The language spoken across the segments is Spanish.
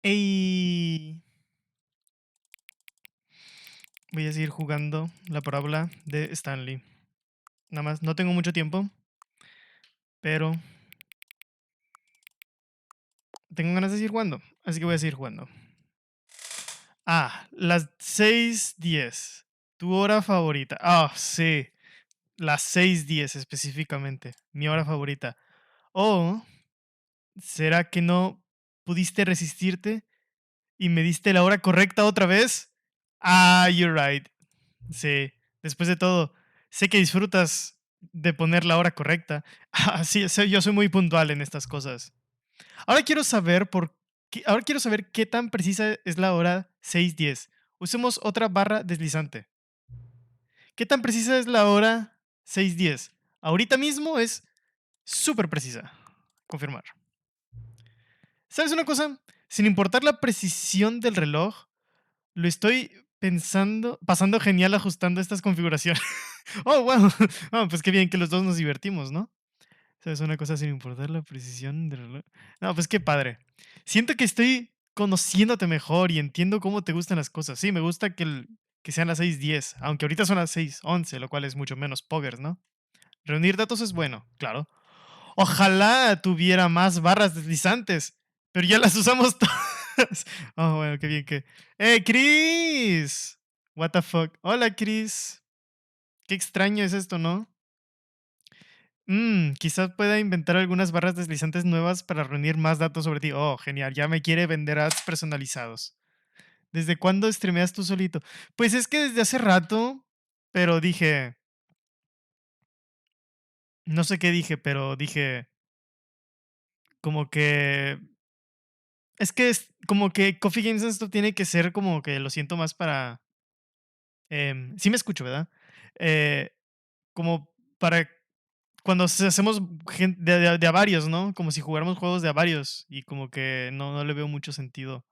Y voy a seguir jugando la parábola de Stanley. Nada más, no tengo mucho tiempo, pero tengo ganas de seguir jugando, así que voy a seguir jugando. Ah, las 6:10. Tu hora favorita. Ah, sí. Las 6:10 específicamente. Mi hora favorita. ¿O será que no pudiste resistirte y me diste la hora correcta otra vez? Ah, you're right. Sí. Después de todo, sé que disfrutas de poner la hora correcta. Ah, sí, yo soy muy puntual en estas cosas. Ahora quiero saber qué tan precisa es la hora 6:10. Usemos otra barra deslizante. ¿Qué tan precisa es la hora 6:10? Ahorita mismo es súper precisa. Confirmar. ¿Sabes una cosa? Sin importar la precisión del reloj, lo estoy pasando genial ajustando estas configuraciones. Oh, wow. Oh, pues qué bien que los dos nos divertimos, ¿no? ¿Sabes una cosa sin importar la precisión del reloj? No, pues qué padre. Siento que estoy conociéndote mejor y entiendo cómo te gustan las cosas. Sí, me gusta que sean las 6:10, aunque ahorita son las 6:11, lo cual es mucho menos poggers, ¿no? Reunir datos es bueno, claro. Ojalá tuviera más barras deslizantes, pero ya las usamos todas. Oh, bueno, qué bien que... Chris! What the fuck. Hola, Chris. Qué extraño es esto, ¿no? Quizás pueda inventar algunas barras deslizantes nuevas para reunir más datos sobre ti. Oh, genial, ya me quiere vender ads personalizados. ¿Desde cuándo streameas tú solito? Pues es que desde hace rato, pero dije... No sé qué dije, pero dije... Como que... Es que es como que Coffee Games esto tiene que ser como que lo siento más para... sí me escucho, ¿verdad? Eh, como para cuando hacemos de a varios, ¿no? Como si jugáramos juegos de a varios y como que no le veo mucho sentido.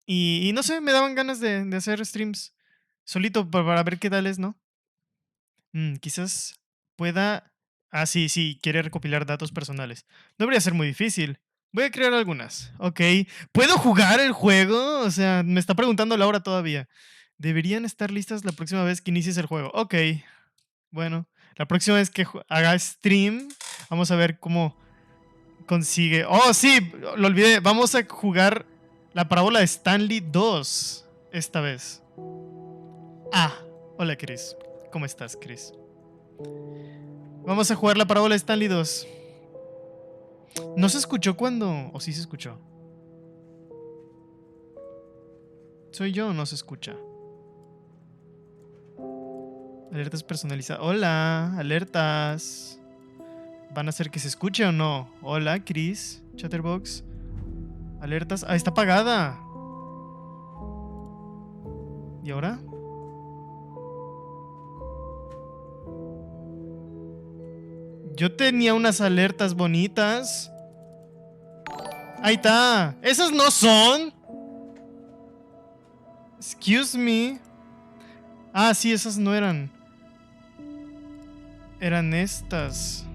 Y no sé, me daban ganas de hacer streams solito para ver qué tal es, ¿no? Quizás pueda... Ah, sí, sí, quiere recopilar datos personales. No debería ser muy difícil. Voy a crear algunas. Ok. ¿Puedo jugar el juego? O sea, me está preguntando Laura todavía. Deberían estar listas la próxima vez que inicies el juego. Ok. Bueno, la próxima vez que haga stream, vamos a ver cómo consigue. Oh, sí, lo olvidé. Vamos a jugar la parábola de Stanley 2 esta vez. Ah, hola, Chris. ¿Cómo estás, Chris? Vamos a jugar la parábola de Stanley 2. ¿No se escuchó cuando? ¿O sí se escuchó? ¿Soy yo o no se escucha? Alertas personalizadas. Hola, alertas. ¿Van a hacer que se escuche o no? Hola, Chris. Chatterbox. Alertas. Ah, está apagada. ¿Y ahora? Yo tenía unas alertas bonitas. Ahí está. ¿Esas no son? Excuse me. Ah, sí, esas no eran. Eran estas.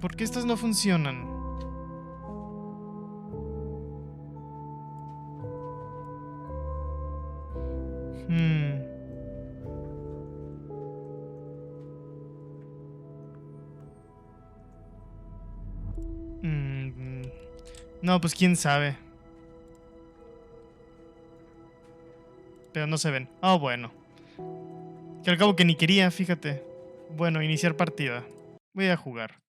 ¿Por qué estas no funcionan? Hmm. No, pues quién sabe. Pero no se ven. Oh, bueno. Que al cabo que ni quería, fíjate. Bueno, iniciar partida. Voy a jugar.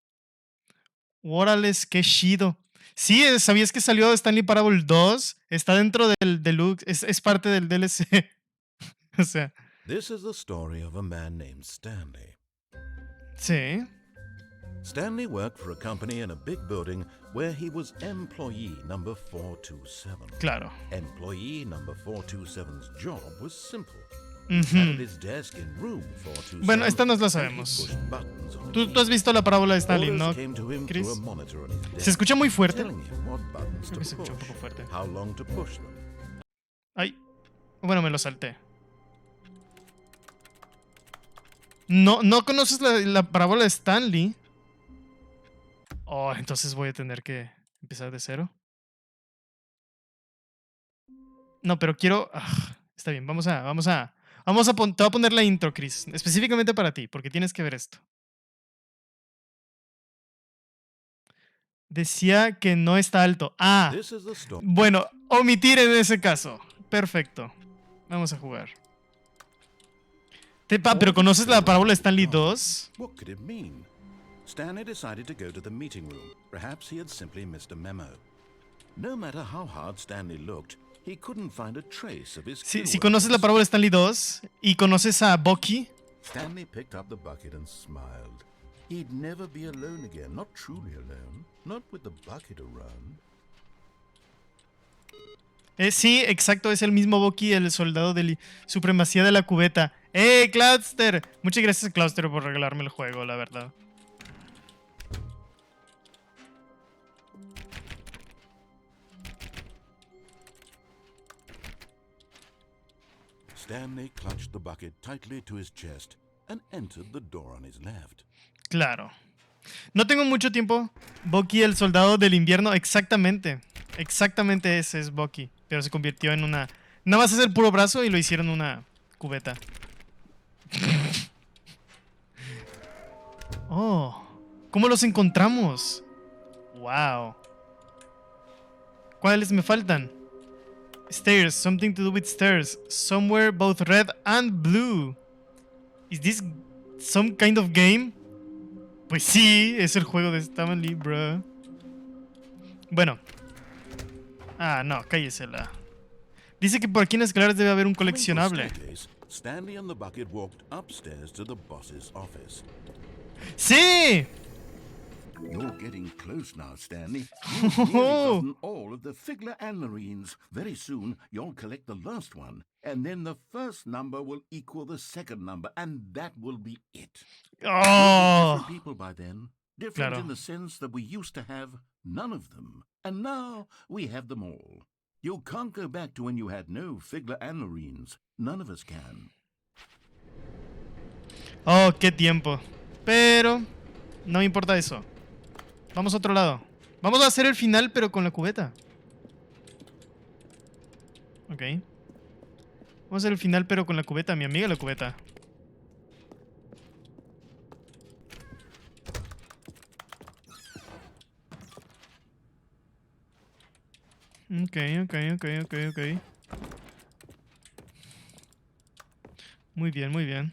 Órales, qué chido. Sí, ¿sabías que salió Stanley Parable 2? Está dentro del deluxe. Es parte del DLC. O sea. This is the story of a man named Stanley. Sí. Stanley worked for a company in a big building where he was employee number 427. Claro. Employee number 427's job was simple. He sat at his desk in room 427. Bueno, esta nos la sabemos. Tú has visto la parábola de Stanley, ¿no, Chris? ¿Se escucha muy fuerte? Creo que se escucha un poco fuerte. Ay. Bueno, me lo salté. ¿No conoces la parábola de Stanley? Oh, entonces voy a tener que Empezar de cero. No, pero quiero... está bien, te voy a poner la intro, Chris. Específicamente para ti, porque tienes que ver esto. Decía que no está alto. This is the story. Bueno, omitir en ese caso. Perfecto. Vamos a jugar. Pero ¿conoces la parábola de Stanley 2? What could it mean? Stanley decided to go to the meeting room. Perhaps he had simply missed a memo. No matter how hard Stanley looked, he couldn't find a trace of his Si clue conoces la workers. parábola de Stanley 2 y conoces a Bucky, Stanley picked up the bucket and smiled. He'd never be alone again, not truly alone, not with the bucket around. sí, exacto, es el mismo Bucky, el soldado de supremacía de la cubeta. Cloudster! Muchas gracias, Cloudster, por regalarme el juego, la verdad. Stanley clutched the bucket tightly to his chest and entered the door on his left. Claro. No tengo mucho tiempo. Bucky, el soldado del invierno, exactamente. Exactamente ese es Bucky. Pero se convirtió en una... Nada más es el puro brazo y lo hicieron una cubeta. Oh. ¿Cómo los encontramos? Wow. ¿Cuáles me faltan? Stairs. Something to do with stairs. Somewhere both red and blue. Is this some kind of game? Pues sí, es el juego de Stanley, bro. Bueno. No, cállesela. Dice que por aquí en las escaleras debe haber un coleccionable. Stanley and the bucket walked upstairs to the boss's office. ¡Sí! You're getting close now, Stanley. You've nearly gotten all of the Figler and Marines. Very soon, you'll collect the last one, and then the first number will equal the second number, and that will be it. We'll be different people by then. Different in the sense that we used to have none of them, and now we have them all. You can't go back to when you had no Figler and Marines. None of us can. Oh, qué tiempo. Pero no me importa eso. Vamos a otro lado. Vamos a hacer el final, pero con la cubeta. Ok. Vamos a hacer el final, pero con la cubeta. Mi amiga la cubeta. Ok. Muy bien, muy bien.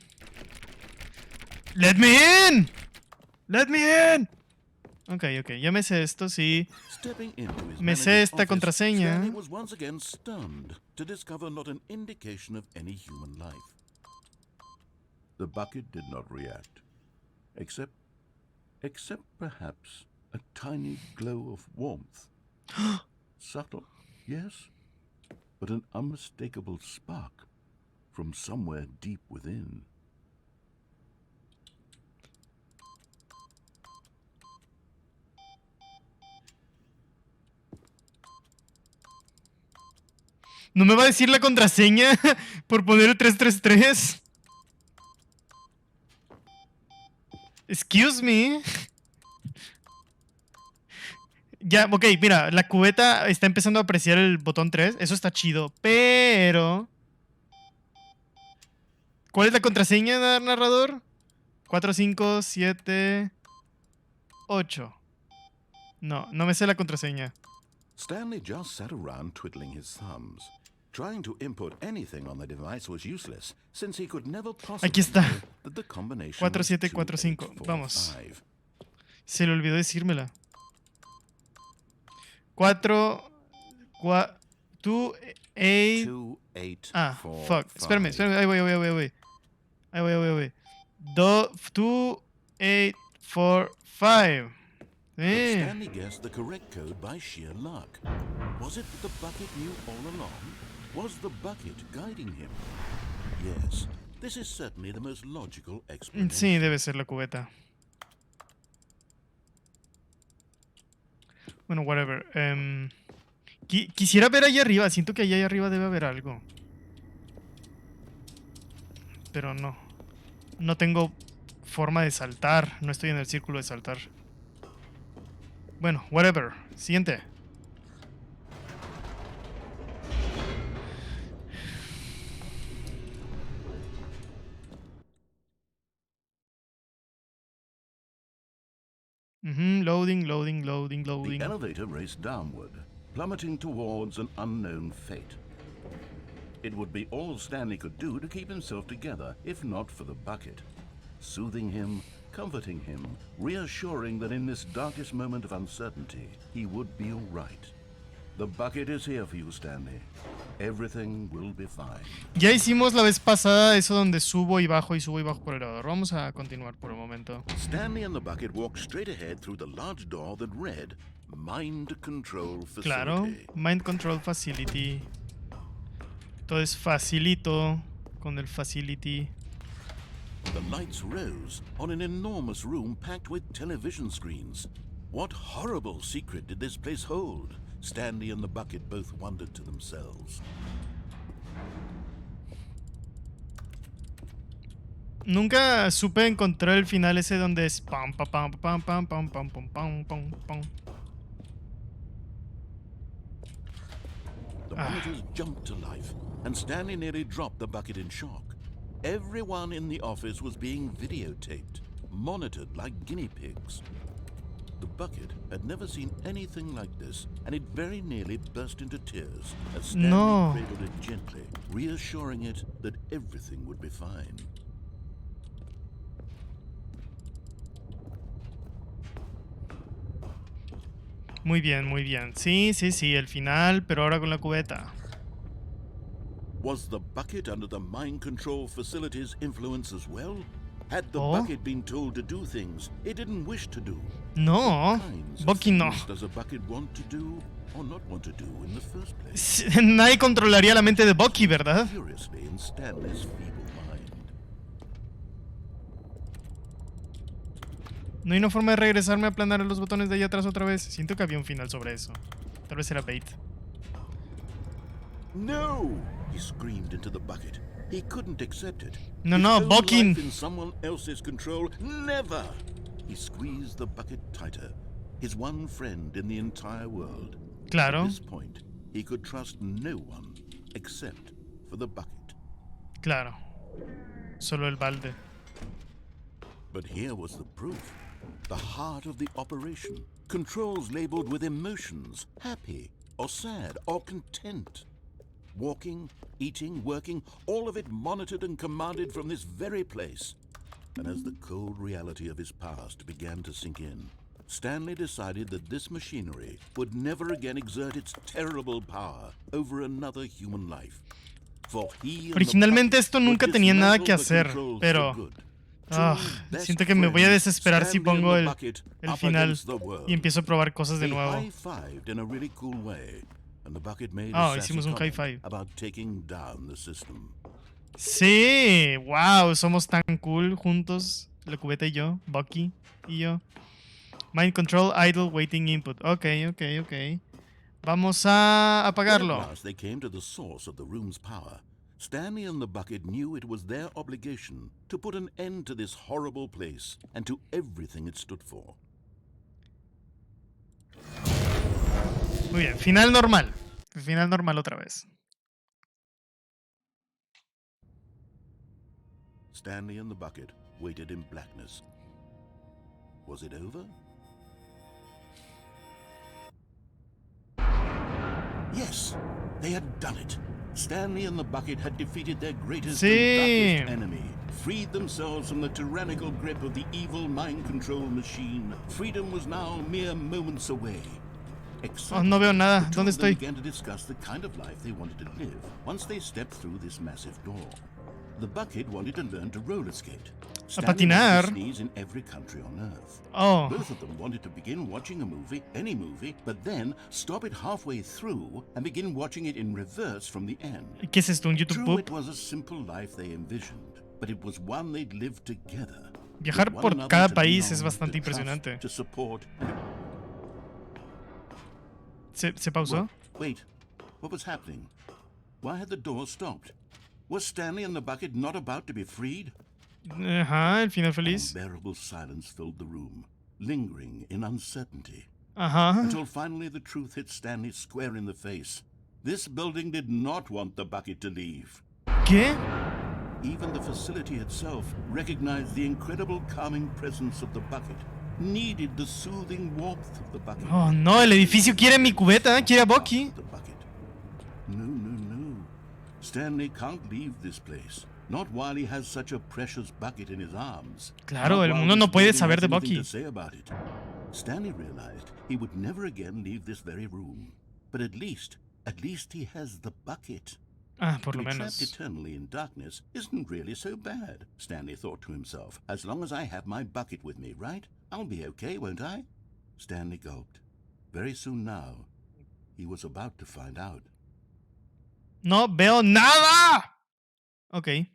¡Let me in! ¡Let me in! Ok, ya me sé esto, sí. Me sé esta contraseña. Stanley was once again stunned to discover not an indication of any human life. The bucket did not react, except perhaps a tiny glow of warmth. Subtle, yes, but an unmistakable spark from somewhere deep within. ¿No me va a decir la contraseña por poner el 333? Excuse me. Ya, ok, mira, la cubeta está empezando a apreciar el botón 3. Eso está chido, pero... ¿Cuál es la contraseña, narrador? 4, 5, 7, 8. No me sé la contraseña. Stanley just sat around twiddling his thumbs. Trying to input anything on the device was useless, since he could never possibly Aquí está. know that the combination 4, was 7, 4, 5. 2, 8, 4, Vamos. 5. Se le olvidó decírmela. 4, 2, 8. 2, 8, Fuck. 4, Espérame. 5. Ahí voy. 2, 8, 4, 5. But Stanley guessed the correct code by sheer luck. Was it that the bucket knew all along? Was the bucket guiding him? Yes, this is certainly the most logical explanation. Sí, debe ser la cubeta. Bueno, whatever. Quisiera ver allá arriba. Siento que allá arriba debe haber algo. Pero no. No tengo forma de saltar. No estoy en el círculo de saltar. Bueno, whatever. Siguiente. Loading, loading, loading, The loading. elevator raced downward, plummeting towards an unknown fate. It would be all Stanley could do to keep himself together, if not for the bucket. Soothing him, comforting him, reassuring that in this darkest moment of uncertainty, he would be all right. The bucket is here for you, Stanley. Everything will be fine. Ya hicimos la vez pasada eso donde subo y bajo por el elevador. Vamos a continuar por el momento. Stanley and the bucket walked straight ahead through the large door that read Mind Control Facility. Claro, Mind Control Facility. Todo es facilito con el facility. The lights rose on an enormous room packed with television screens. What horrible secret did this place hold? Stanley and the bucket both wondered to themselves. Nunca supe encontrar el final ese donde es pam pam pam pam pam pam pam pam pam pam pam. The monitors jumped to life, and Stanley nearly dropped the bucket in shock. Everyone in the office was being videotaped, monitored like guinea pigs. The bucket had never seen anything like this, and it very nearly burst into tears as Stanley cradled it gently, reassuring it that everything would be fine. Muy bien, muy bien. Sí, sí, sí, el final, pero ahora con la cubeta. Was the bucket under the mind control facility's influence as well? Had the bucket been told to do things it didn't wish to do? No, Bucky no. Does a bucket want to do or not want to do in the first place? Nadie controlaría la mente de Bucky, ¿verdad? Curiously in Stanley's feeble mind. No hay una forma de regresarme a aplanar los botones de allá atrás otra vez. Siento que había un final sobre eso. Tal vez era bait. No! He screamed into the bucket. He couldn't accept it. No, no, Bucky. In someone else's control, never! He squeezed the bucket tighter. His one friend in the entire world. Claro. At this point, he could trust no one except for the bucket. Claro. Solo el balde. But here was the proof. The heart of the operation. Controls labeled with emotions, happy or sad or content. Walking, eating, working, all of it monitored and commanded from this very place. And as the cold reality of his past began to sink in, Stanley decided that this machinery would never again exert its terrible power over another human life. For he Originalmente esto nunca tenía nada que hacer, pero siento que me voy a desesperar si pongo el final y empiezo a probar cosas de nuevo. Hicimos un high five. Sí, wow, somos tan cool juntos, la cubeta y yo, Bucky y yo. Mind control, idle, waiting input. Ok. Vamos a apagarlo. Stanley and the bucket knew it was their obligation to put an end to this horrible place and to everything it stood for. Muy bien, final normal. Final normal otra vez. Stanley and the bucket waited in blackness. Was it over? Yes, they had done it. Stanley and the bucket had defeated their greatest and darkest enemy, freed themselves from the tyrannical grip of the evil mind control machine. Freedom was now mere moments away. No veo nada. ¿Dónde estoy? Began to discuss the kind of life they wanted to live once they stepped through this massive door. The bucket wanted to learn to roller skate. A patinar. In every country on earth. Both of them wanted to begin watching a movie, any movie, but then stop it halfway through and begin watching it in reverse from the end. ¿Qué es esto? ¿Un YouTube True, Poop? it was a simple life they envisioned, but it was one they'd lived together. Viajar por cada país es bastante impresionante. To support and... ¿Se pausó? Wait, what was happening? Why had the door stopped? Was Stanley and the bucket not about to be freed? Ajá, el final feliz. Unbearable silence filled the room, lingering in uncertainty. Ajá. Until finally the truth hit Stanley square in the face. This building did not want the bucket to leave. ¿Qué? Even the facility itself recognized the incredible calming presence of the bucket, needed the soothing warmth of the bucket. Oh, no, el edificio quiere mi cubeta, quiere a Bucky. The bucket. No. Stanley can't leave this place. Not while he has such a precious bucket in his arms. Claro, Not el while mundo this no puede building saber has de anything Bucky. to say about it. Stanley realized he would never again leave this very room. But at least he has the bucket. Ah, por To lo be trapped menos. eternally in darkness isn't really so bad, Stanley thought to himself. As long as I have my bucket with me, right? I'll be okay, won't I? Stanley gulped. Very soon now, he was about to find out. No veo nada. Ok.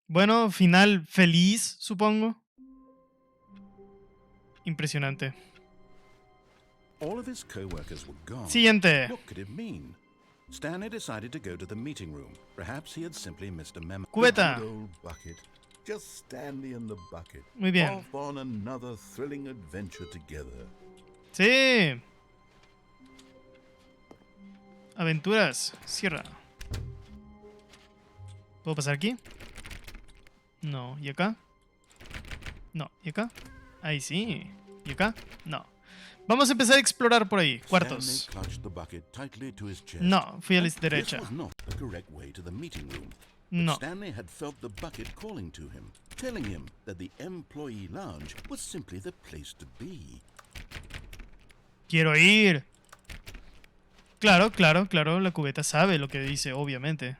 Bueno, final feliz, supongo. Impresionante. All of his co-workers were gone. Siguiente. What could it mean? Stanley decided to go to the meeting room. Perhaps he had simply missed a memo. Cubeta. The good old bucket. Just Stanley and the bucket. Muy bien. Off on another thrilling adventure together. Sí. Aventuras. Cierra. ¿Puedo pasar aquí? No. ¿Y acá? No. ¿Y acá? Ahí sí. ¿Y acá? No. Vamos a empezar a explorar por ahí. Cuartos. Stanley clutched the bucket tightly to his chest. No, fui a la This derecha. was not the correct way to the meeting room. No. Stanley had felt the bucket calling to him, telling him that the employee lounge was simply the place to be. Quiero ir. Claro. La cubeta sabe lo que dice, obviamente.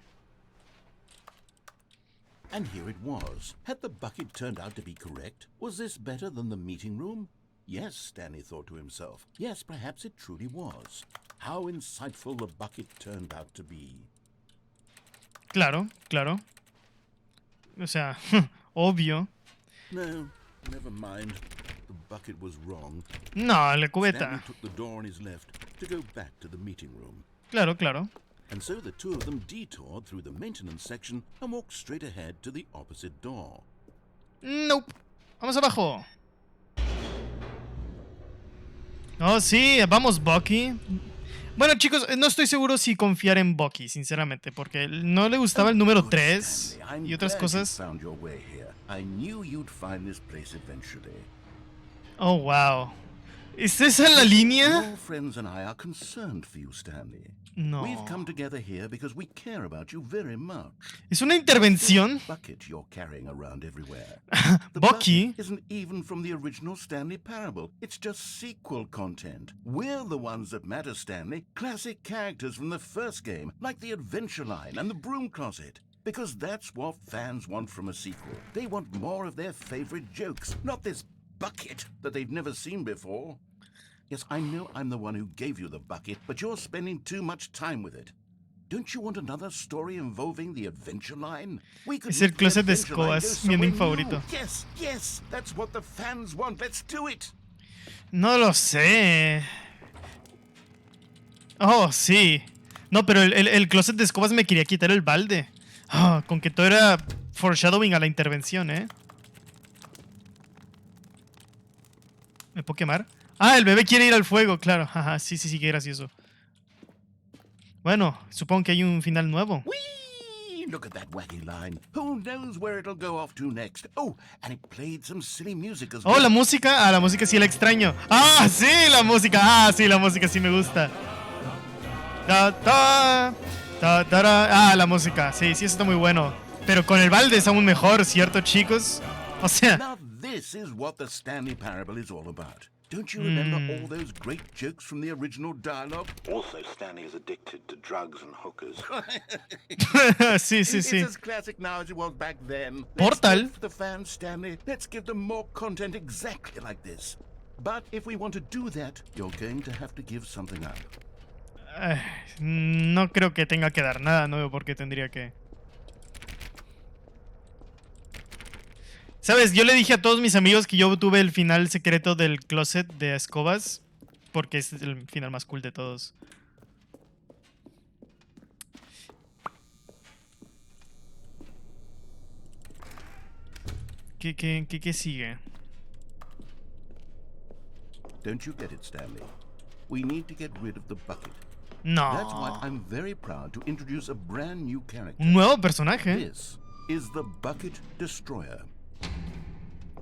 And here it was. Had the bucket turned out to be correct? Was this better than the meeting room? Yes, Stanley thought to himself. Yes, perhaps it truly was. How insightful the bucket turned out to be. Claro. O sea, obvio. No, never mind. The bucket was wrong. No, la Stanley cubeta. took the door on his left to go back to the meeting room. Claro. And so the two of them detoured through the maintenance section and walked straight ahead to the opposite door. Nope. Vamos abajo. Oh, sí, vamos, Bucky. Bueno, chicos, no estoy seguro si confiar en Bucky, sinceramente, porque no le gustaba el número Good, 3 Stanley. I'm y otras glad you cosas. found your way here. I knew you'd find this place eventually. Oh, wow. ¿Es esa la línea? Your friends and I are concerned for you, Stanley. No. We've come together here because we care about you very much. ¿Es una intervención? Bucket you're carrying around everywhere. The Bucky. bucket isn't even from the original Stanley Parable. It's just sequel content. We're the ones that matter, Stanley. Classic characters from the first game, like the Adventure Line and the Broom Closet. Because that's what fans want from a sequel. They want more of their favorite jokes, not this bucket that they've never seen before. Yes, I know I'm the one who gave you the bucket, but you're spending too much time with it. Don't you want another story involving the Adventure Line? We could Es el make the closet de Adventure Line go escobas, mi ending somewhere new. favorito. Yes, that's what the fans want. Let's do it. No lo sé. Oh, sí. No, pero el closet de escobas me quería quitar el balde. Ah, con que todo era foreshadowing a la intervención, ¿eh? ¿Me puedo quemar? Ah, el bebé quiere ir al fuego, claro. Ajá, sí, qué gracioso. Bueno, supongo que hay un final nuevo. Whee! Look at that wacky line. Who knows where it'll go off to next? Oh, and it played some silly music as well. Oh, la música. Ah, la música sí la extraño. Ah, sí, la música. Ah, sí, la música sí me gusta. Ah, la música. Sí, eso está muy bueno. Pero con el balde es aún mejor, ¿cierto, chicos? O sea, Now this is what the Stanley Parable is all about. Don't you remember all those great jokes from the original dialogue? Also, Stanley is addicted to drugs and hookers. sí. It's as classic now as it was back then. Portal. Let's give the fans, Stanley. Let's give them more content exactly like this. But if we want to do that, you're going to have to give something up. No creo que tenga que dar nada, no veo por qué tendría que. ¿Sabes? Yo le dije a todos mis amigos que yo tuve el final secreto del closet de escobas, porque es el final más cool de todos. ¿Qué sigue? Don't you get it, Stanley? We need to get rid of the bucket. That's why No. I'm very proud to introduce a brand new character. Un nuevo personaje. This is the Bucket Destroyer.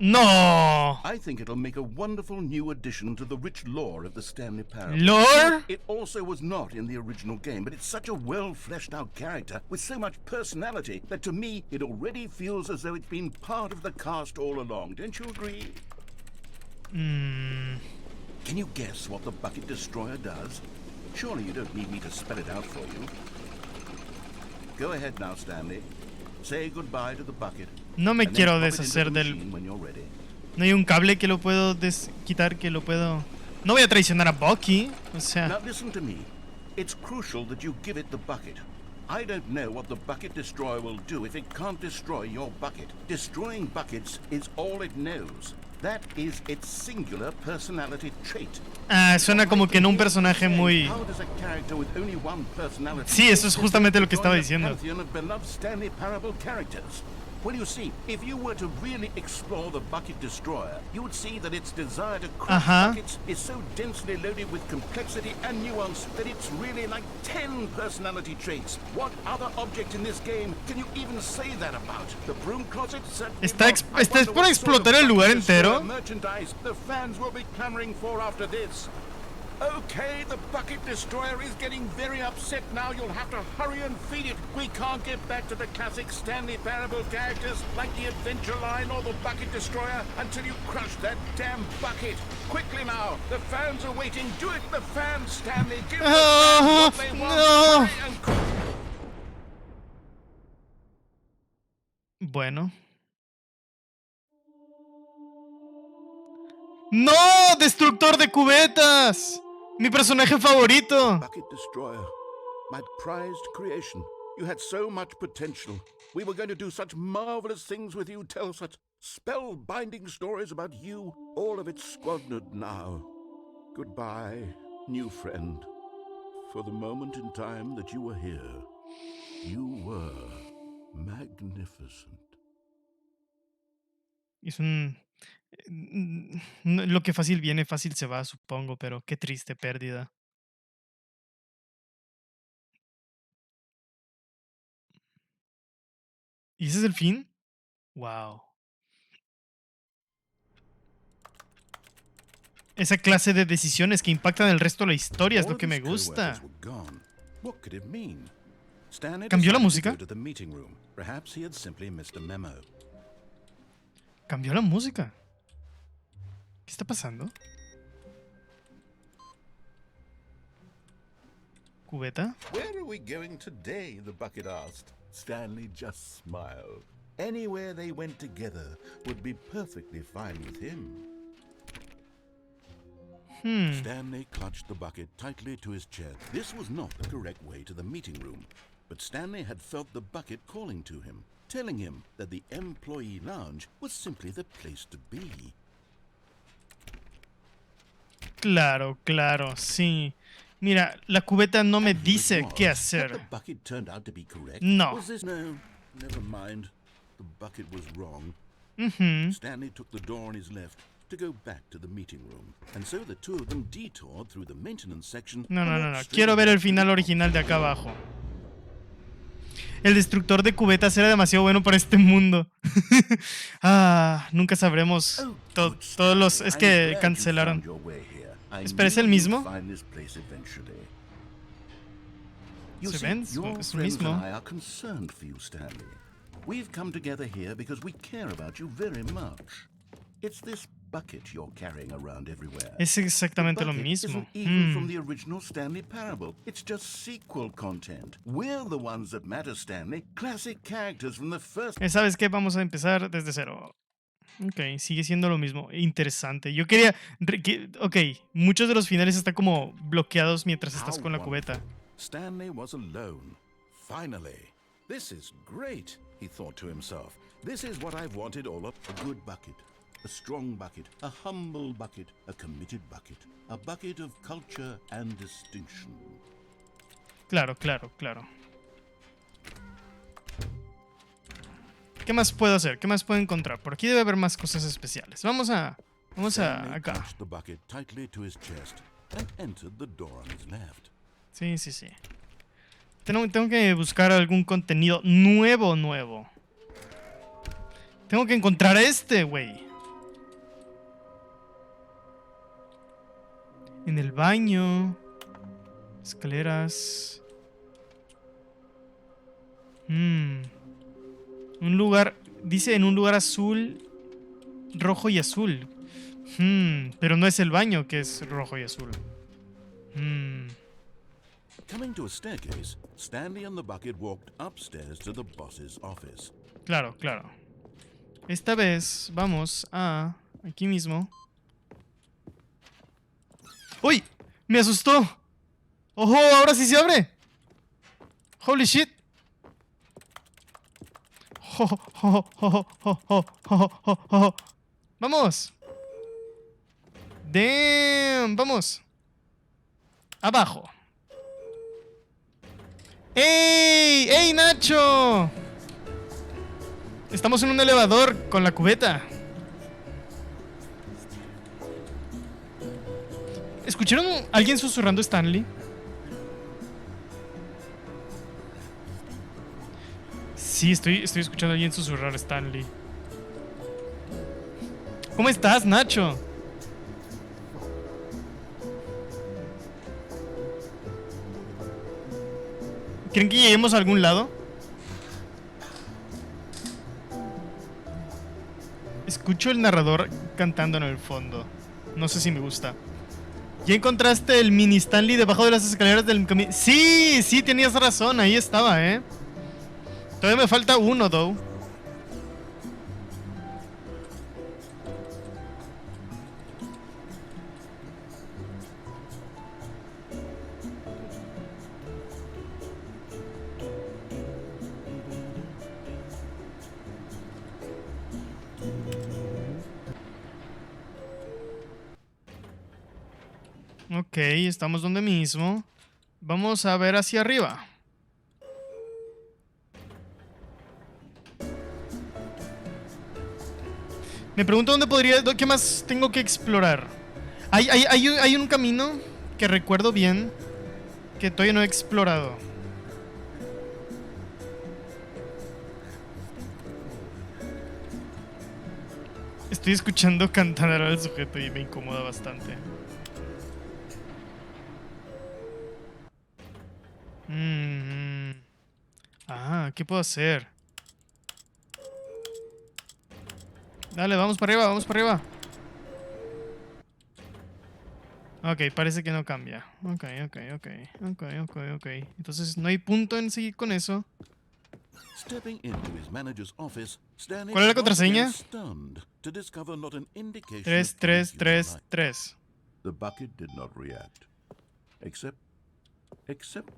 No. I think it'll make a wonderful new addition to the rich lore of the Stanley Parable. Lore? It also was not in the original game, but it's such a well-fleshed-out character with so much personality that to me it already feels as though it's been part of the cast all along. Don't you agree? Can you guess what the Bucket Destroyer does? Surely you don't need me to spell it out for you. Go ahead now, Stanley. Say goodbye to the bucket. No me and then quiero pop it into deshacer the del... machine when you're ready. No hay un cable que lo puedo quitar, que lo puedo... No voy a traicionar a Bucky. O sea... Now listen to me. It's crucial that you give it the bucket. I don't know what the Bucket Destroyer will do if it can't destroy your bucket. Destroying buckets is all it knows. That is its singular personality trait. Ah, suena como que no un personaje muy... How does a character with only one personality... Sí, eso es justamente lo que estaba join the diciendo. pantheon of beloved Stanley Parable characters? Well, you see, if you were to really explore the Bucket Destroyer, you would see that its desire to craft buckets is so densely loaded with complexity and nuance that it's really like 10 personality traits. What other object in this game can you even say that about? The broom closet? Está por explotar el lugar entero. Merchandise the fans will be clamoring for after this. Okay, the Bucket Destroyer is getting very upset now. You'll have to hurry and feed it. We can't get back to the classic Stanley Parable characters like the Adventure Line or the Bucket Destroyer until you crush that damn bucket. Quickly now, the fans are waiting. Do it, the fans, Stanley. Give the fans what they want. No. Hurry and Bueno. ¡No! ¡Destructor de cubetas! ¡Mi personaje favorito! Bucket Destroyer, my prized creation. You had so much potential. We were going to do such marvelous things with you, tell such spellbinding stories about you. All of it squandered now. Goodbye, new friend. For the moment in time that you were here, you were magnificent. Es un... Lo que fácil viene, fácil se va, supongo, pero qué triste pérdida. ¿Y ese es el fin? Wow. Esa clase de decisiones que impactan el resto de la historia es lo que me gusta. ¿Cambió la música? ¿Cambió la música? ¿Qué está pasando? ¿Cubeta? Where are we going today? The bucket asked. Stanley just smiled. Anywhere they went together would be perfectly fine with him. Stanley clutched the bucket tightly to his chest. This was not the correct way to the meeting room, but Stanley had felt the bucket calling to him, telling him that the employee lounge was simply the place to be. Claro, claro, sí. Mira, la cubeta no me dice qué hacer. The bucket turned out to be correct. No. Was this? No, never mind. The bucket was wrong. Stanley took the door on his left to go back to the meeting room, and so the two of them detoured through the maintenance section. No. Quiero ver el final original de acá abajo. El destructor de cubetas era demasiado bueno para este mundo. Nunca sabremos todos los... Es que cancelaron. Espera, ¿es el mismo? ¿Se ven? Es el mismo. We've come together here because we care about you very much. It's this bucket you're carrying around everywhere. Es exactamente lo The bucket mismo. isn't even from the original Stanley Parable. It's just sequel content. We're the ones that matter, Stanley. Classic characters from the first... ¿Sabes qué? Vamos a empezar desde cero. Ok, sigue siendo lo mismo. Interesante. Yo quería... Ok, muchos de los finales están como bloqueados mientras estás con la cubeta. Stanley was alone. Finally. This is great, he thought to himself. This is what I've wanted all of. A good bucket. A strong bucket. A humble bucket. A committed bucket. A bucket of culture and distinction. Claro. ¿Qué más puedo hacer? ¿Qué más puedo encontrar? Por aquí debe haber más cosas especiales. Vamos a Vamos a Stanley acá. clutched the bucket tightly to his chest and entered the door on his left. Sí, sí, sí. Tengo que buscar algún contenido nuevo. Tengo que encontrar este, güey. En el baño. Escaleras. Un lugar. Dice en un lugar azul, rojo y azul. Pero no es el baño que es rojo y azul. Coming to a staircase, Stanley and the bucket walked upstairs to the boss's office. Claro, claro. Esta vez vamos a... aquí mismo. ¡Uy! ¡Me asustó! ¡Ojo! ¡Ahora sí se abre! ¡Holy shit! ¡Vamos! ¡Damn! ¡Vamos! Abajo. ¡Ey! ¡Ey, Nacho! Estamos en un elevador con la cubeta. ¿Escucharon a alguien susurrando Stanley? Sí, estoy escuchando a alguien susurrar Stanley. ¿Cómo estás, Nacho? ¿Creen que lleguemos a algún lado? Escucho el narrador cantando en el fondo. No sé si me gusta. ¿Ya encontraste el mini Stanley debajo de las escaleras del camino? Sí, sí, tenías razón. Ahí estaba, ¿eh? Todavía me falta uno, though. Ok, estamos donde mismo. Vamos a ver hacia arriba. Me pregunto dónde podría... ¿Qué más tengo que explorar? Hay un camino que recuerdo bien que todavía no he explorado. Estoy escuchando cantar al sujeto y me incomoda bastante. ¿Qué puedo hacer? Dale, vamos para arriba, vamos para arriba. Ok, parece que no cambia. Ok. Entonces no hay punto en seguir con eso. Stepping into his manager's office, Stanley ¿Cuál es la was once again contraseña? stunned to discover not an indication of 3333. The bucket did not react, except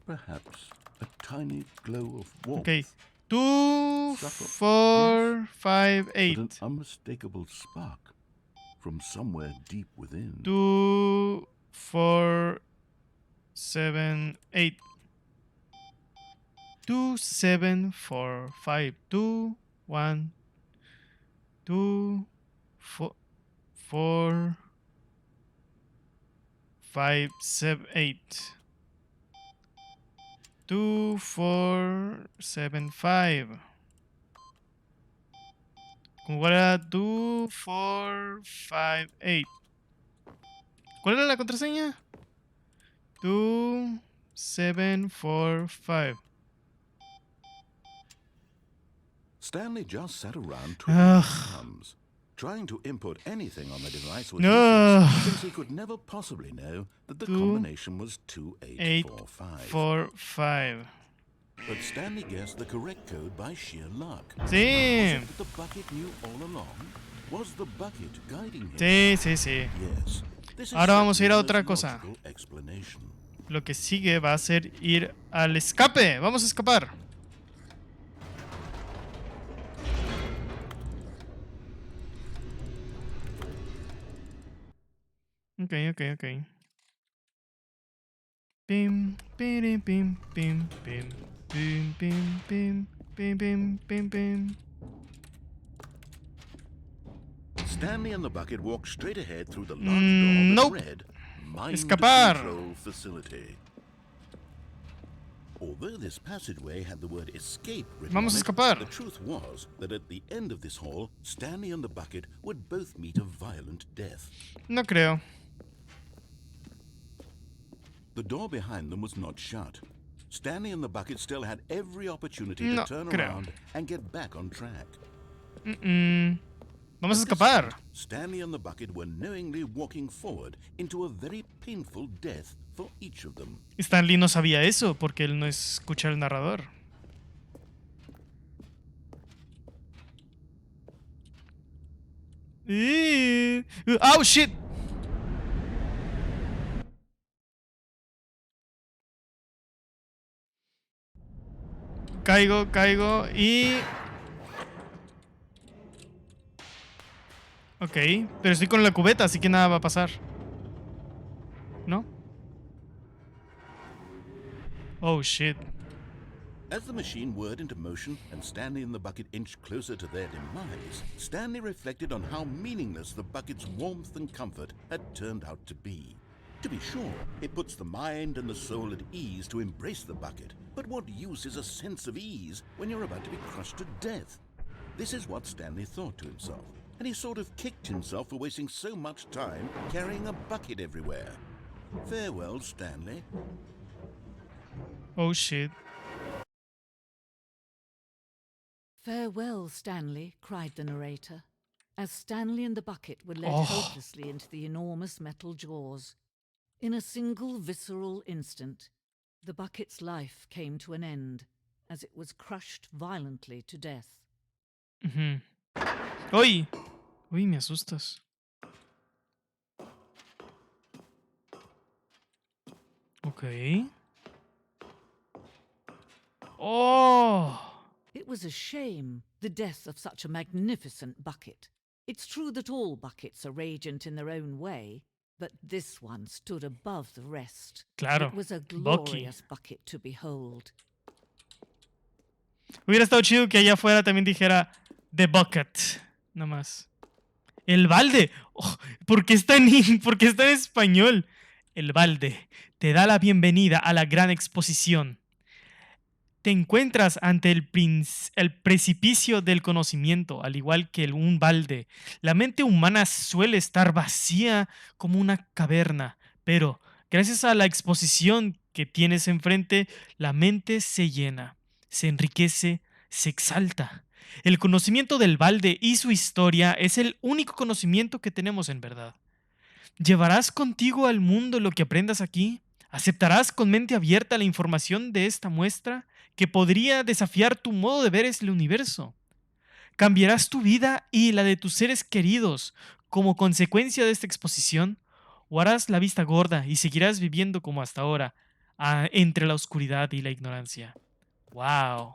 perhaps a tiny glow of warmth. Ok. 2, 4, 5, But 8. an unmistakable spark from somewhere deep within. 2, 4, 7, 8. 2, 7, 4, 5, 2, 1, 2, 4, 5, 7, 8. 2, 4, 7, 5. ¿Cómo era? 2, 4, 5, 8. ¿Cuál era la contraseña? 2, 7, 4, 5. Stanley just sat around twiddling his thumbs. Trying to input anything on the device was useless, since he could never possibly know that the combination was 2845. 4, 5. But Stanley guessed the correct code by sheer luck. Sí. Was it that the bucket knew all along? Was the bucket guiding him? Sí. Yes. This is Ahora vamos a ir a certainly the otra most cosa. logical explanation. Lo que sigue va a ser ir al escape. Vamos a escapar. Ok. Pim, pirim, pim, pim, pim, pim, pim, pim, pim, pim, pim, pim. Stanley and the bucket walked straight ahead through the large door that Nope. read Mind Escapar. Control Facility. Although this passageway had the word escape written Vamos a on it, escapar. the truth was that at the end of this hall, Stanley and the bucket would both meet a violent death. No creo. The door behind them was not shut. Stanley and the bucket still had every opportunity No to turn creo. around and get back on track. Vamos a At this escapar. point, Stanley and the bucket were knowingly walking forward into a very painful death for each of them. Stanley no sabía eso porque él no escucha al narrador. ¡Oh, shit! Caigo y... Ok, pero estoy con la cubeta, así que nada va a pasar. ¿No? Oh, shit. As the machine whirred into motion and Stanley and the bucket inched closer to their demise, Stanley reflected on how meaningless the bucket's warmth and comfort had turned out to be. To be sure, it puts the mind and the soul at ease to embrace the bucket, but what use is a sense of ease when you're about to be crushed to death? This is what Stanley thought to himself, and he sort of kicked himself for wasting so much time carrying a bucket everywhere. Farewell, Stanley. Oh, shit. Farewell, Stanley, cried the narrator, as Stanley and the bucket were led Oh. helplessly into the enormous metal jaws. In a single visceral instant, the bucket's life came to an end, as it was crushed violently to death. Ujú. ¡Uy! Uy, me asustas. Ok. ¡Oh! It was a shame, the death of such a magnificent bucket. It's true that all buckets are radiant in their own way, but this one stood above the rest. Claro, It was a Bucky. glorious bucket to behold. Hubiera estado chido que allá afuera también dijera The Bucket. Nada más. El balde. Oh, ¿por qué está por qué está en español? El balde te da la bienvenida a la gran exposición. Te encuentras ante el precipicio del conocimiento, al igual que un balde. La mente humana suele estar vacía como una caverna, pero gracias a la exposición que tienes enfrente, la mente se llena, se enriquece, se exalta. El conocimiento del balde y su historia es el único conocimiento que tenemos en verdad. ¿Llevarás contigo al mundo lo que aprendas aquí? ¿Aceptarás con mente abierta la información de esta muestra que podría desafiar tu modo de ver el universo? ¿Cambiarás tu vida y la de tus seres queridos como consecuencia de esta exposición? ¿O harás la vista gorda y seguirás viviendo como hasta ahora, entre la oscuridad y la ignorancia? ¡Wow!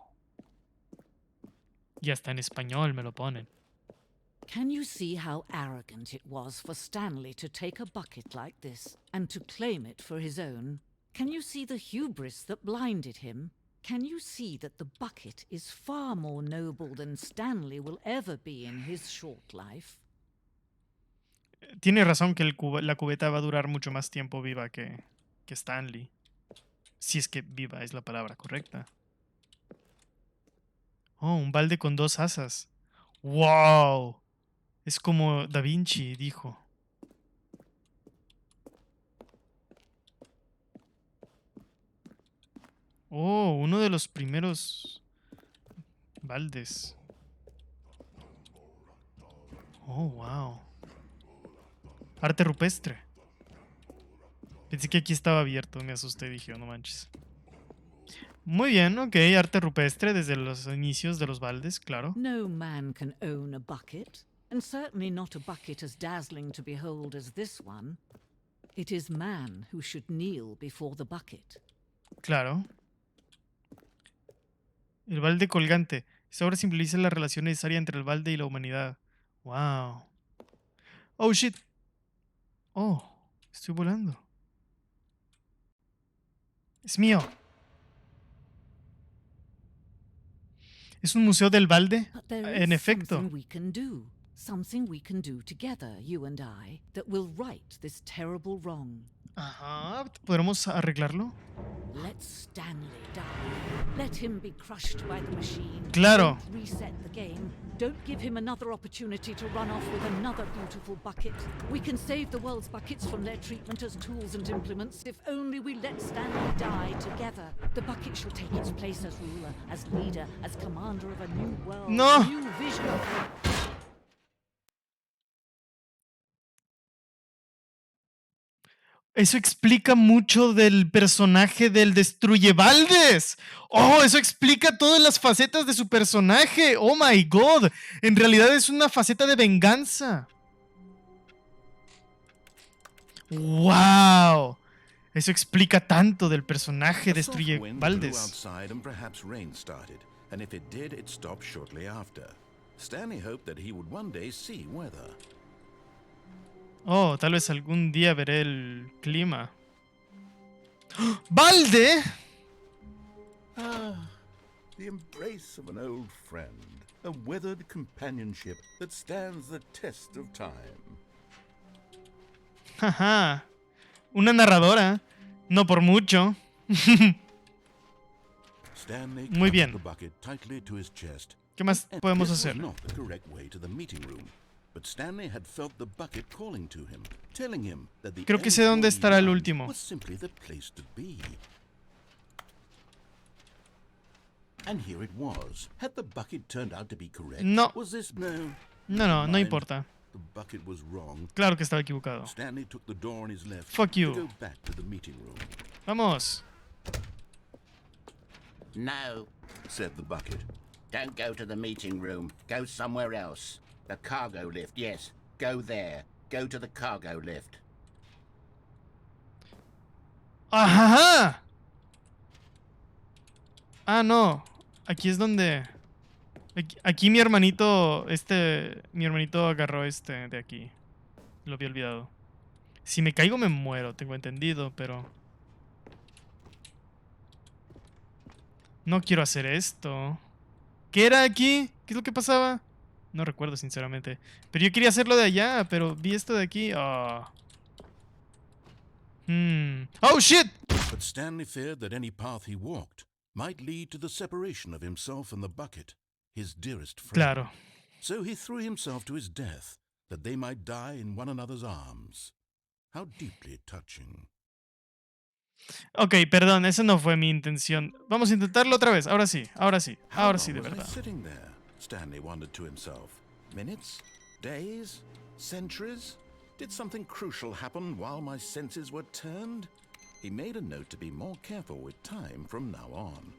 Ya está en español, me lo ponen. Can you see how arrogant it was for Stanley to take a bucket like this and to claim it for his own? Can you see the hubris that blinded him? Can you see that the bucket is far more noble than Stanley will ever be in his short life? Tiene razón que la cubeta va a durar mucho más tiempo viva que Stanley. Si es que viva es la palabra correcta. Oh, un balde con 2 asas. ¡Wow! Es como Da Vinci dijo. Oh, uno de los primeros baldes. Oh, wow. Arte rupestre. Pensé que aquí estaba abierto, me asusté, dije, oh, no manches. Muy bien, ok, arte rupestre desde los inicios de los baldes, claro. No man can own a bucket, and certainly not a bucket as dazzling to behold as this one. It is man who should kneel before the bucket. Claro. El balde colgante. Esta obra simboliza la relación necesaria entre el balde y la humanidad. Wow. Oh, shit. Oh, estoy volando. Es mío. ¿Es un museo del balde? But there En is efecto. something we can do. Something we can do together, you and I, that will right this terrible wrong. Ajá, ¿podremos arreglarlo? Let Stanley die. Let him be crushed by the machine. Claro. Don't reset the game. Don't give him another opportunity to run off with another beautiful bucket. We can save the world's buckets from their treatment as tools and implements if only we let Stanley die together. The bucket shall take its place as ruler, as leader, as commander of a new world, No. a new vision. Eso explica mucho del personaje del Destruye Baldes. Oh, eso explica todas las facetas de su personaje. Oh my god. En realidad es una faceta de venganza. Wow. Eso explica tanto del personaje Destruye Baldes. Stanley hoped that he would one day see weather. Oh, tal vez algún día veré el clima. ¡Oh! ¡Balde! Ah, the embrace of an old friend, a weathered companionship that stands the test of time. Jaja. Una narradora. No por mucho. Stanley Muy bien. clasped the bucket tightly to his chest. ¿Qué más podemos This was hacer? not the correct way to the meeting room, but Stanley had felt the bucket calling to him, telling him that the Creo que sé dónde estará el employee último. was simply the place to be. And here it was. Had the bucket turned out to be correct? No. Was this no? No Mind. importa. The bucket was wrong. Claro que estaba equivocado. Stanley took the door on his left Fuck you. to go back to the meeting room. Vamos. No, Said the bucket. don't go to the meeting room. Go somewhere else. The cargo lift, yes. Go there. Go to the cargo lift. ¡Ajá! Ah, no. Aquí es donde... Aquí mi hermanito... Mi hermanito agarró de aquí. Lo había olvidado. Si me caigo me muero, tengo entendido, pero... No quiero hacer esto. ¿Qué era aquí? ¿Qué es lo que pasaba? No recuerdo, sinceramente. Pero yo quería hacerlo de allá, pero vi esto de aquí. Oh. Oh, shit! But Stanley feared that any path he walked might lead to the separation of himself and the bucket, his dearest friend. Claro. So he threw himself to his death, that they might die in one another's arms. How deeply touching. Ok, perdón, esa no fue mi intención. Vamos a intentarlo otra vez. Ahora sí, ahora sí. How Ahora sí, long de was I verdad. sitting there? Stanley wondered to himself. Minutes? Days? Centuries? Did something crucial happen while my senses were turned? He made a note to be more careful with time from now on.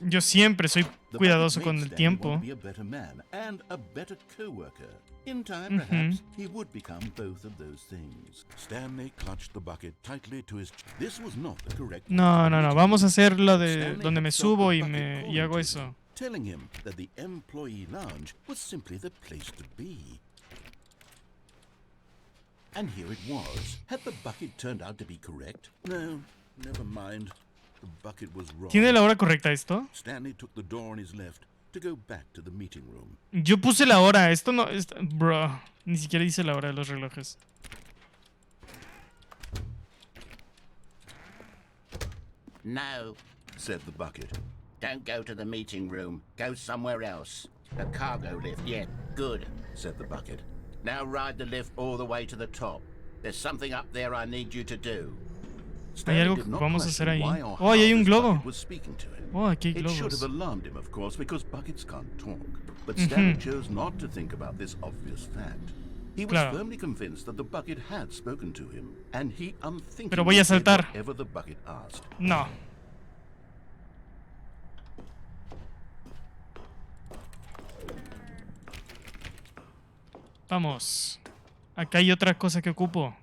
Yo siempre soy The cuidadoso bucket con made el Stanley tiempo. want to be a better man and a better co-worker. In time, perhaps, he would become both of those things. Stanley clutched the bucket tightly to his... This was not the correct way to No, the no, no. meeting Vamos a room. hacer lo de Stanley donde had me felt subo the y bucket calling hago to eso. him, telling him that the employee lounge was simply the place to be. And here it was. Had the bucket turned out to be correct? No, never mind. The bucket was wrong. ¿Tiene la hora correcta esto? Stanley took the door on his left to go back to the meeting room. Yo puse la hora. Esto no... Bro. Ni siquiera dice la hora de los relojes. No, Said the bucket. don't go to the meeting room. Go somewhere else. The cargo lift, yeah. Good, Said the bucket. now ride the lift all the way to the top. There's something up there I need you to do. Stanley algo did que not vamos a question hacer ahí. why or Oh, ahí hay how un this globo. bucket was speaking to him. Oh, aquí hay It should have globos. alarmed him, of course, because buckets can't talk. But Stanley chose not to think about this obvious fact. He was Claro. firmly convinced that the bucket had spoken to him, and he unthinkingly Pero voy a did saltar. whatever the bucket asked. No. Vamos. Acá hay otra cosa que ocupo.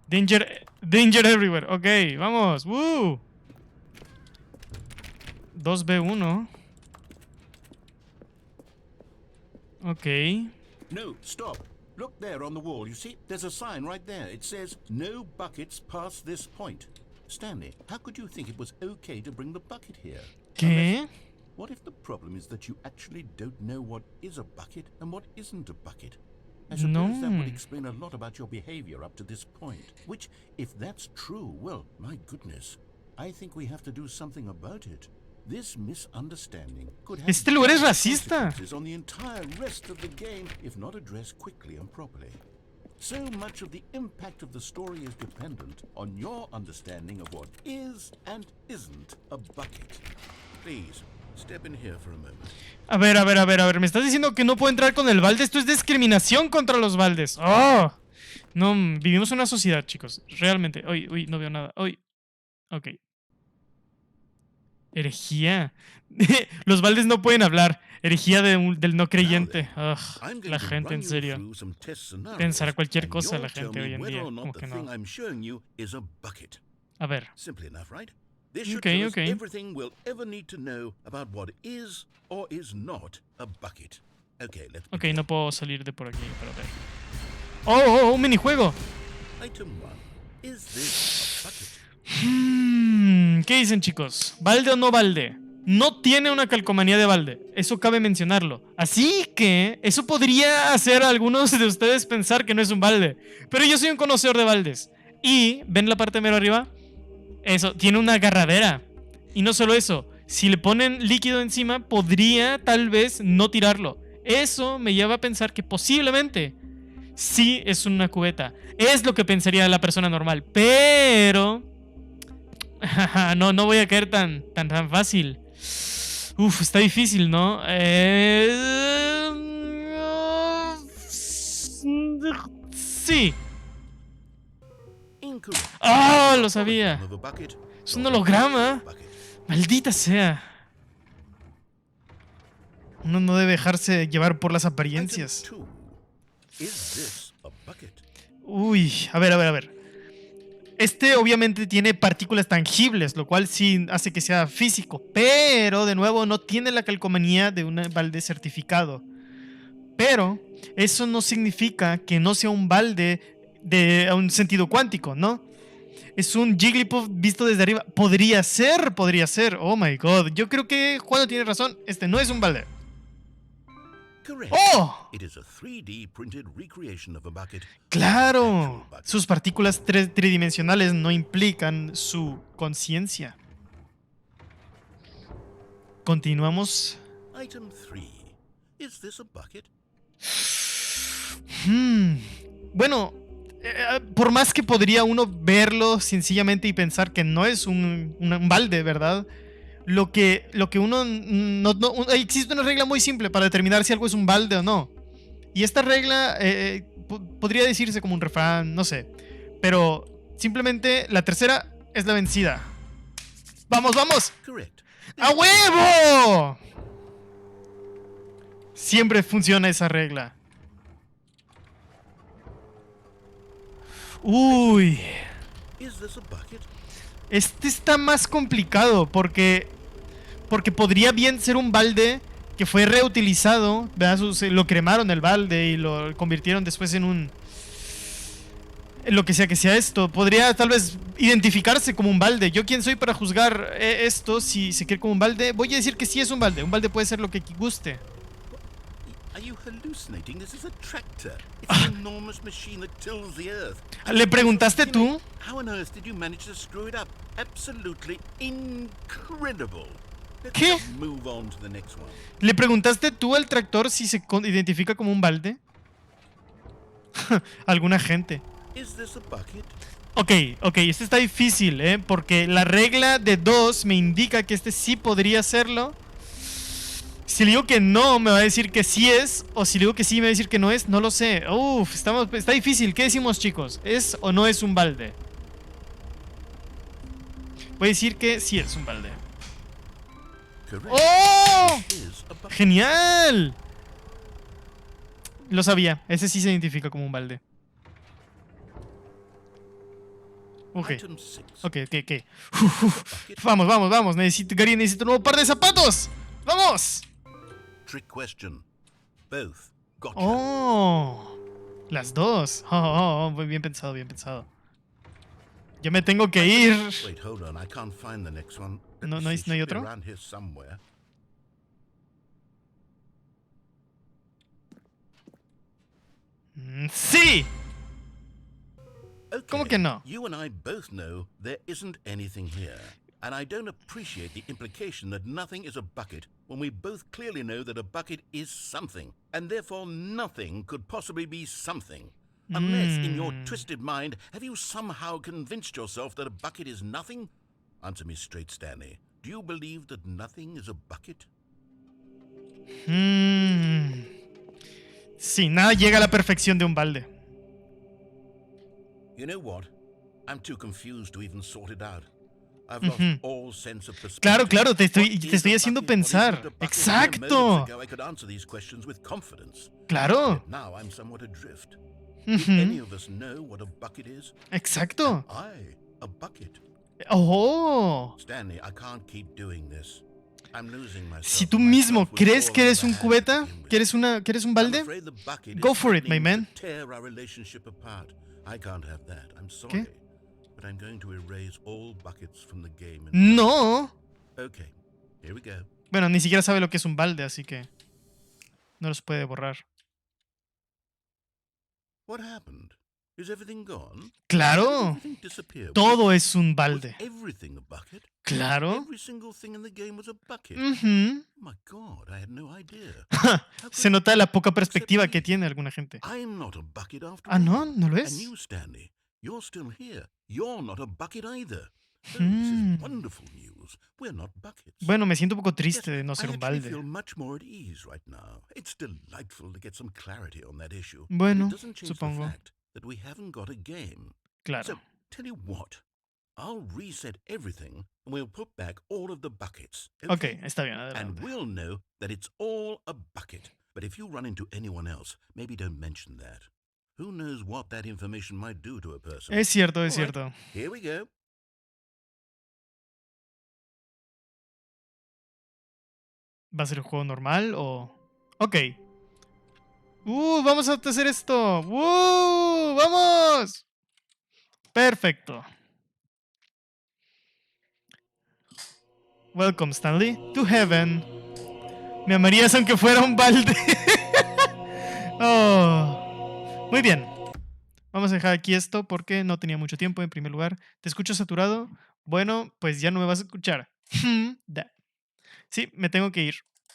Danger everywhere. Ok, vamos. Woo. 2B1. Ok. No, stop. Look there on the wall. You see, there's a sign right there. It says, "No buckets past this point." Stanley, how could you think it was okay to bring the bucket here? ¿Qué? What if the problem is that you actually don't know what is a bucket and what isn't a bucket? I suppose that would explain a lot about your behavior up to this point. Which, if that's true, well, my goodness, I think we have to do something about it. This misunderstanding could have Este lugar es racista. consequences on the entire rest of the game if not addressed quickly and properly. So much of the impact of the story is dependent on your understanding of what is and isn't a bucket. Please, step in here for a moment. A ver. ¿Me estás diciendo que no puedo entrar con el balde? Esto es discriminación contra los baldes. ¡Oh! No, vivimos en una sociedad, chicos. Realmente. Uy, no veo nada. Uy. Ok. Herejía. Los baldes no pueden hablar. Herejía del no creyente. Ugh, la gente, en serio. Pensará cualquier cosa la gente hoy en día. Como que no. A ver. Simple enough, right? This should tell us everything we'll ever need to know about what is or is not a bucket. Okay, let's Ok, no puedo salir de por aquí, pero a ver. ¡Oh! ¡Un minijuego! Item 1. Is this a bucket? ¿Qué dicen, chicos? ¿Balde o no balde? No tiene una calcomanía de balde. Eso cabe mencionarlo. Así que eso podría hacer a algunos de ustedes pensar que no es un balde. Pero yo soy un conocedor de baldes. Y, ¿ven la parte mero arriba? Eso, tiene una agarradera. Y no solo eso, si le ponen líquido encima, podría tal vez no tirarlo. Eso me lleva a pensar que posiblemente sí es una cubeta. Es lo que pensaría la persona normal. Pero no voy a caer tan fácil. Uf, está difícil, ¿no? Sí. ¡Ah! Lo sabía. Es un holograma. Maldita sea. Uno no debe dejarse llevar por las apariencias. Uy, a ver. Este obviamente tiene partículas tangibles, lo cual sí hace que sea físico, pero de nuevo no tiene la calcomanía de un balde certificado. Pero eso no significa que no sea un balde de un sentido cuántico, ¿no? Es un Jigglypuff visto desde arriba. Podría ser. Oh my god. Yo creo que Juan tiene razón. Este no es un balde. ¡Oh! ¡Claro! Sus partículas tridimensionales no implican su conciencia. Continuamos. Item 3. Is this a bucket? Bueno, por más que podría uno verlo sencillamente y pensar que no es un balde, ¿verdad? Lo que uno no existe una regla muy simple para determinar si algo es un balde o no. Y esta regla podría decirse como un refrán, no sé. Pero simplemente la tercera es la vencida. ¡Vamos! ¡A huevo! Siempre funciona esa regla. Uy. Este está más complicado porque podría bien ser un balde que fue reutilizado, ¿verdad? Lo cremaron el balde y lo convirtieron después en lo que sea esto. Podría tal vez identificarse como un balde. ¿Yo quién soy para juzgar esto si se cree como un balde? Voy a decir que sí es un balde. Un balde puede ser lo que guste. ¿Le preguntaste tú? ¿Qué? ¿Le preguntaste tú al tractor si se identifica como un balde? Alguna gente. Ok, este está difícil, porque la regla de 2 me indica que este sí podría serlo. Si le digo que no, me va a decir que sí es. O si le digo que sí, me va a decir que no es. No lo sé. Uf, está difícil. ¿Qué decimos, chicos? ¿Es o no es un balde? Voy a decir que sí es un balde. ¡Oh! ¡Genial! Lo sabía. Ese sí se identifica como un balde. Ok. Vamos. Gary, necesito un nuevo par de zapatos. ¡Vamos! Trick question. Both. Gotcha. ¡Oh! Las dos. Oh, bien pensado. Ya me tengo que ir. Wait, hold on. I can't find the next one. Let No, me no hay, see. no hay Should be otro. around here somewhere. ¡Sí! ¿Cómo que Okay, no? you and I both know there isn't anything here. And I don't appreciate the implication that nothing is a bucket when we both clearly know that a bucket is something, and therefore nothing could possibly be something. Unless, in your Mm. twisted mind, have you somehow convinced yourself that a bucket is nothing? Answer me straight, Stanley. Do you believe that nothing is a bucket? Mm. Sí, nada llega a la perfección de un balde. You know what? I'm too confused to even sort it out. I've lost Ujú. all sense of perspective. Claro, te What estoy is a haciendo bucket? What isn't pensar. a bucket? Mere moments Exacto. ago I could answer these questions with confidence. Claro. Yet now I'm somewhat adrift. Do Ujú. any of us know what a bucket is? Am Exacto. I a bucket? Oh. Stanley, I can't keep doing this. I'm losing myself. Si tú and mismo myself was crees all que I eres ever un had to cubeta, begin with. que eres un I'm balde, afraid the bucket go is for it, my threatening man. to tear our relationship apart. I can't have that. I'm sorry. ¿Qué? But I'm going to erase all buckets from the game. No. Okay, here we go. Bueno, ni siquiera sabe lo que es un balde, así que no los puede borrar. What happened? Is everything gone? How did Claro. everything disappear? Todo es un Was balde. everything a bucket? Claro. Every single thing in the game was a bucket. Ujú. Oh my God, I had no idea. Se nota la poca perspectiva que tiene alguna gente. I'm not a bucket after Ah, no, all. no lo And es. you, Stanley, you're still here. You're not a bucket either. Oh, this Mm. is wonderful news. We're not buckets. Bueno, me siento un poco Yes, triste de no I ser un actually balde. feel much more at ease right now. It's delightful to get some clarity on that issue. But Bueno, it doesn't change the supongo. fact that we haven't got a game. Claro. So, tell you what, I'll reset everything and we'll put back all of the buckets. Ok, está bien, And adelante. we'll know that it's all a bucket. But if you run into anyone else, maybe don't mention that. Who knows what that information might do to a person? Es cierto, es All right, cierto. here we go. ¿Va a ser el juego normal o...? Ok. Vamos a hacer esto. ¡Vamos! Perfecto. Welcome, Stanley, to heaven. Me amarías aunque fuera un balde. Oh. Muy bien. Vamos a dejar aquí esto porque no tenía mucho tiempo en primer lugar. ¿Te escucho saturado? Bueno, pues ya no me vas a escuchar. Da. Sí, me tengo que ir.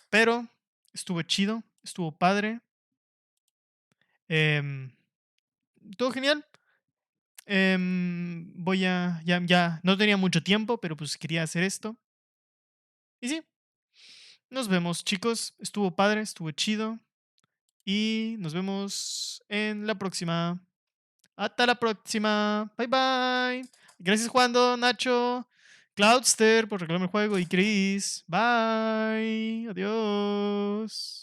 Pero estuvo chido, estuvo padre. Em, todo genial. Voy a... Ya no tenía mucho tiempo, pero pues quería hacer esto. Y sí, nos vemos, chicos. Estuvo padre, estuvo chido. Y nos vemos en la próxima. Hasta la próxima. Bye bye. Gracias, Juando, Nacho, Cloudster por regalarme el juego y Chris. Bye. Adiós.